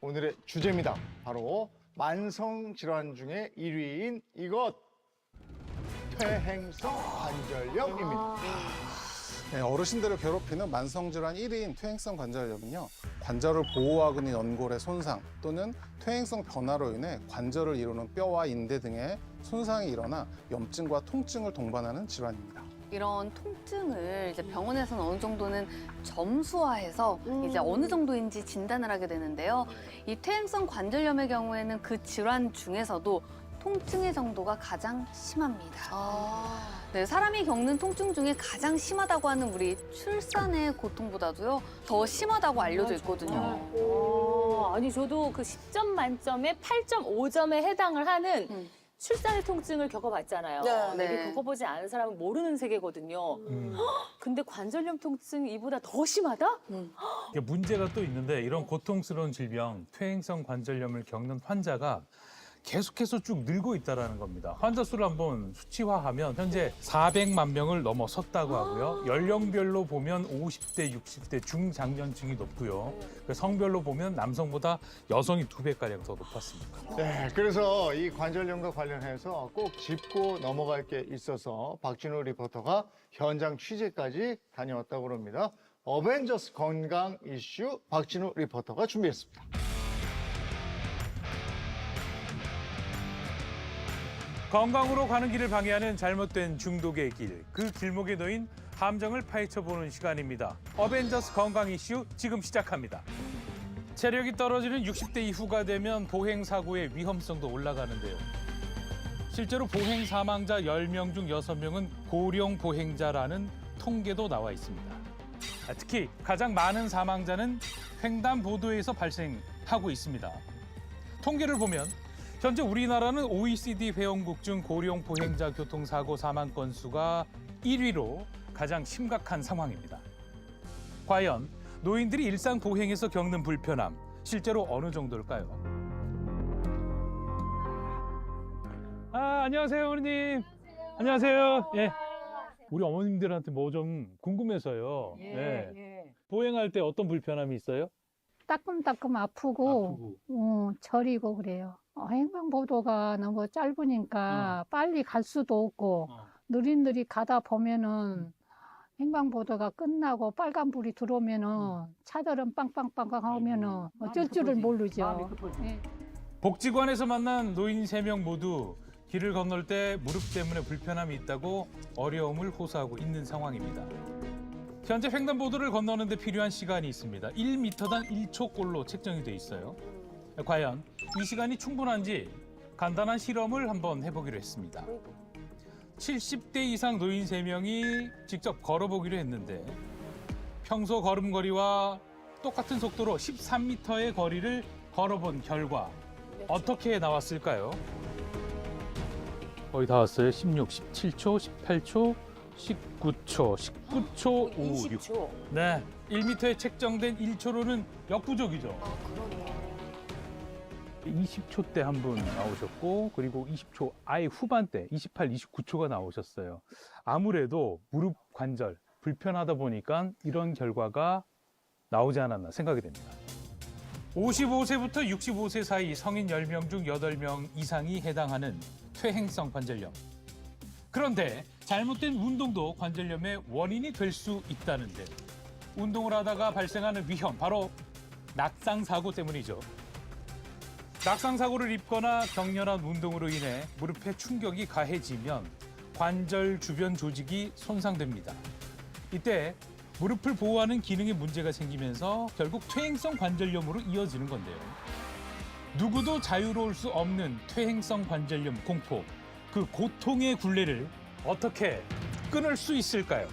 오늘의 주제입니다. 바로 만성 질환 중에 1위인 이것, 퇴행성 관절염입니다. 네, 어르신들을 괴롭히는 만성질환 1위인 퇴행성 관절염은요, 관절을 보호하고는 연골의 손상 또는 퇴행성 변화로 인해 관절을 이루는 뼈와 인대 등의 손상이 일어나 염증과 통증을 동반하는 질환입니다. 이런 통증을 이제 병원에서는 어느 정도는 점수화해서 이제 어느 정도인지 진단을 하게 되는데요. 이 퇴행성 관절염의 경우에는 그 질환 중에서도 통증의 정도가 가장 심합니다. 네, 사람이 겪는 통증 중에 가장 심하다고 하는 우리 출산의 고통보다도요, 더 심하다고 알려져 있거든요. 아니 저도 그 10점 만점에 8.5점에 해당을 하는 출산의 통증을 겪어봤잖아요. 네. 이게 겪어보지 않은 사람은 모르는 세계거든요. 근데 관절염 통증이 이보다 더 심하다? 이게 문제가 또 있는데 이런 고통스러운 질병, 퇴행성 관절염을 겪는 환자가 계속해서 쭉 늘고 있다는 겁니다. 환자 수를 한번 수치화하면 현재 400만 명을 넘어섰다고 하고요. 연령별로 보면 50대, 60대 중장년층이 높고요. 성별로 보면 남성보다 여성이 2배가량 더 높았습니다. 네, 그래서 이 관절염과 관련해서 꼭 짚고 넘어갈 게 있어서 박진우 리포터가 현장 취재까지 다녀왔다고 합니다. 어벤져스 건강 이슈 박진우 리포터가 준비했습니다. 건강으로 가는 길을 방해하는 잘못된 중독의 길, 그 길목에 놓인 함정을 파헤쳐보는 시간입니다. 어벤져스 건강 이슈 지금 시작합니다. 체력이 떨어지는 60대 이후가 되면 보행 사고의 위험성도 올라가는데요. 실제로 보행 사망자 10명 중 6명은 고령 보행자라는 통계도 나와 있습니다. 특히 가장 많은 사망자는 횡단보도에서 발생하고 있습니다. 통계를 보면 현재 우리나라는 OECD 회원국 중 고령 보행자 교통사고 사망 건수가 1위로 가장 심각한 상황입니다. 과연 노인들이 일상 보행에서 겪는 불편함, 실제로 어느 정도일까요? 안녕하세요, 어머님. 안녕하세요. 예. 우리 어머님들한테 뭐 좀 궁금해서요. 예. 보행할 때 어떤 불편함이 있어요? 따끔따끔 아프고, 저리고 그래요. 횡단보도가 너무 짧으니까 빨리 갈 수도 없고, 느릿느릿 가다 보면은 횡단보도가 끝나고 빨간불이 들어오면은 차들은 빵빵빵빵 하면은 어쩔 줄을 모르죠. 예. 복지관에서 만난 노인 3명 모두 길을 건널 때 무릎 때문에 불편함이 있다고 어려움을 호소하고 있는 상황입니다. 현재 횡단보도를 건너는 데 필요한 시간이 있습니다. 1m당 1초꼴로 책정이 돼 있어요. 과연 이 시간이 충분한지 간단한 실험을 한번 해보기로 했습니다. 70대 이상 노인 3명이 직접 걸어보기로 했는데 평소 걸음걸이와 똑같은 속도로 13m의 거리를 걸어본 결과 어떻게 나왔을까요? 거의 다 왔어요. 16, 17초, 18초, 19초, 19초 56. 20초. 네, 1m에 책정된 1초로는 역부족이죠. 20초 때 한 분 나오셨고, 그리고 20초 아예 후반대 28, 29초가 나오셨어요. 아무래도 무릎 관절 불편하다 보니까 이런 결과가 나오지 않았나 생각이 됩니다. 55세부터 65세 사이 성인 10명 중 8명 이상이 해당하는 퇴행성 관절염. 그런데 잘못된 운동도 관절염의 원인이 될 수 있다는데, 운동을 하다가 발생하는 위험, 바로 낙상사고 때문이죠. 낙상사고를 입거나 격렬한 운동으로 인해 무릎에 충격이 가해지면 관절 주변 조직이 손상됩니다. 이때 무릎을 보호하는 기능에 문제가 생기면서 결국 퇴행성 관절염으로 이어지는 건데요. 누구도 자유로울 수 없는 퇴행성 관절염 공포, 그 고통의 굴레를 어떻게 끊을 수 있을까요?